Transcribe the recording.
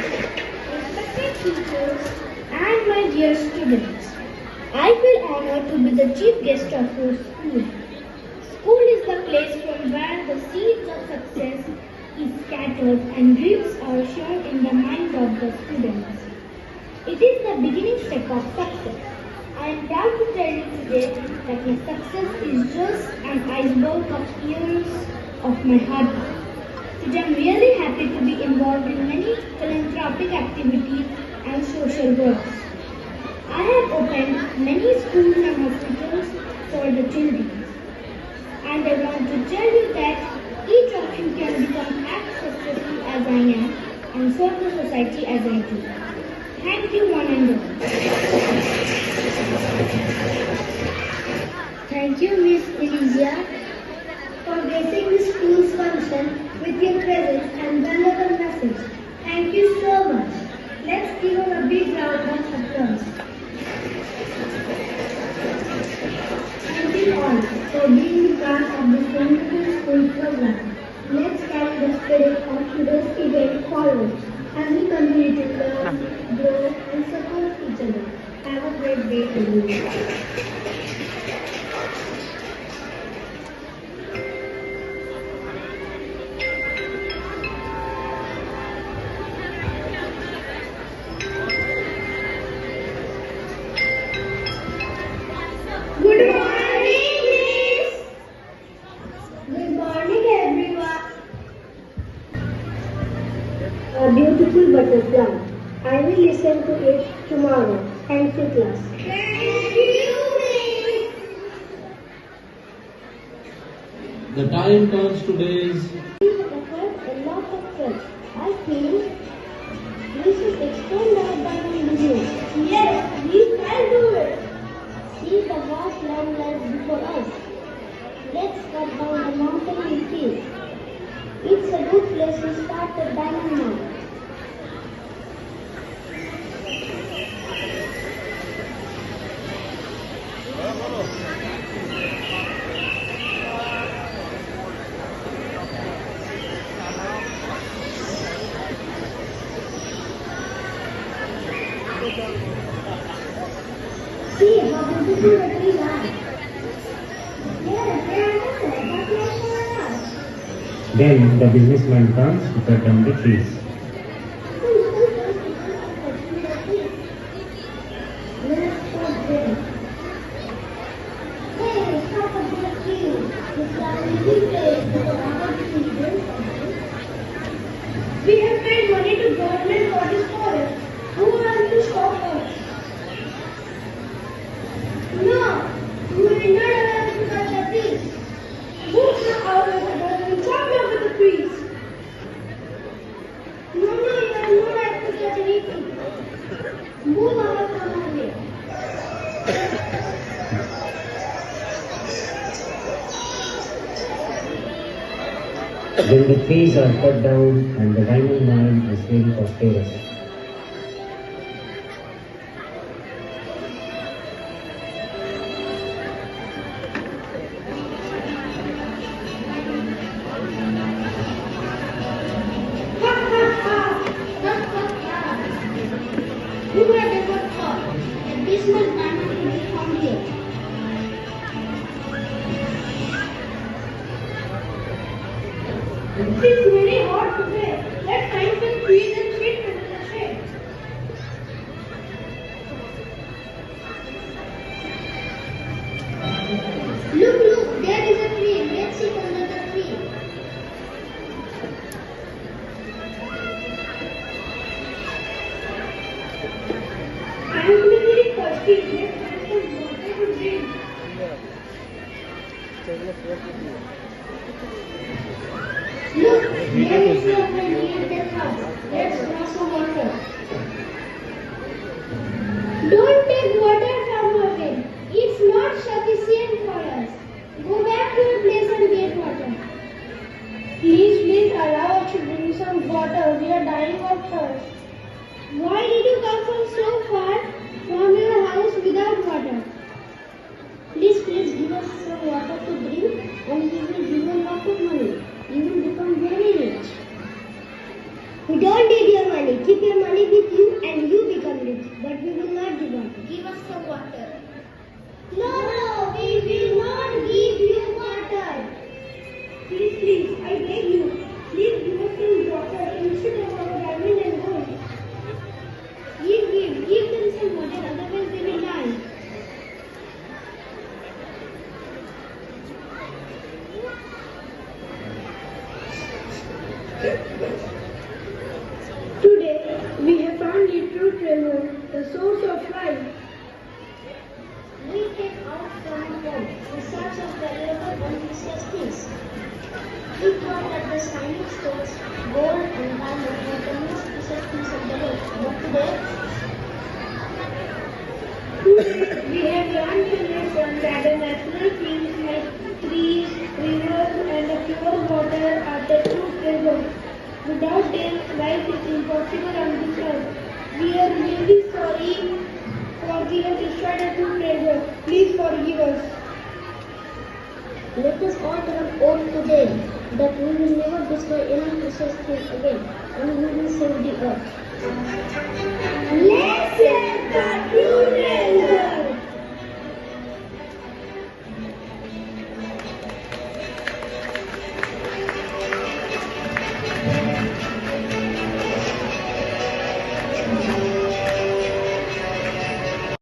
Respected teachers and my dear students, I feel honored to be the chief guest of your school. School is the place from where the seeds of success is scattered and dreams are shown in the minds of the students. It is the beginning step of success. I am proud to tell you today that my success is just an iceberg of years of my hard work. Today I am really happy to be involved in many philanthropic activities and social works. I have opened many schools and hospitals for the children. And I want to tell you that each of you can become as successful as I am and serve the society as I do. Thank you, one and all. Thank you, Miss Elysia, for gracing the school's function with your presence and valuable message. Thank you so much. Let's give her a big round of applause. Thank you all for being part of this wonderful school program. Let's carry the spirit of today's event forward as we continue to learn, grow, and support each other. Have a great day, everyone. Good morning, Miss. Good morning, everyone. A beautiful butterfly. I will listen to it tomorrow. Thank you, class. Thank you, Miss. The time comes today's We have had a lot of trust. I feel we should extend our diamond business. Yes, we can do it. See the vast land lies before us. Let's cut down the mountain we see. It's a good place to start the diamond mine. See how beautiful the trees are. Yes, they are not but like for us. Then the businessman comes to cut down the trees. Let's stop there. Hey, stop at the tree. It's a easy place for the other people. We have paid money to government for this forest. Who wants to stop us? No, you will not allow us to cut the trees. Move now out of the garden and chop down with the trees. No, you are not allowed to touch anything. Move out from our way. Then the trees are cut down and the diamond mine is very prosperous. Ha ha ha! Ha ha ha! Who had ever thought that this much diamond would be found here? It's very hot today. Let's find some trees and sit in the shade. Look, there is a tree. Let's sit under the tree. I am very thirsty. Let's find some water to drink. Look, there is a near house. Let's draw some water. Don't take water from again. It's not sufficient for us. Go back to your place and get water. Please allow us to drink some water. We are dying of thirst. Why did you come from so far from your house without water? Please give us some water to drink and we will give you a lot of money. You will become very rich. We don't need your money. Keep your money with you and you become rich. But we will not give water. Give us some water. No, we will not give you water. Please, I beg you. Please give us some water instead of our diamond and gold. Give them some water, otherwise they will die. Today, we have found the true treasure, the source of life. We came out from home in search of valuable and precious things. We thought that the shining stones, gold and diamond were the most precious things of the world. But today, we have learned a lesson that the natural things like trees, rivers and the pure water are the true treasure. Without them, life is impossible on this earth. We are really sorry for we have destroyed a true treasure. Please forgive us. Let us all take an oath today that we will never destroy any precious thing again and we will save the earth. Let's save the true treasure.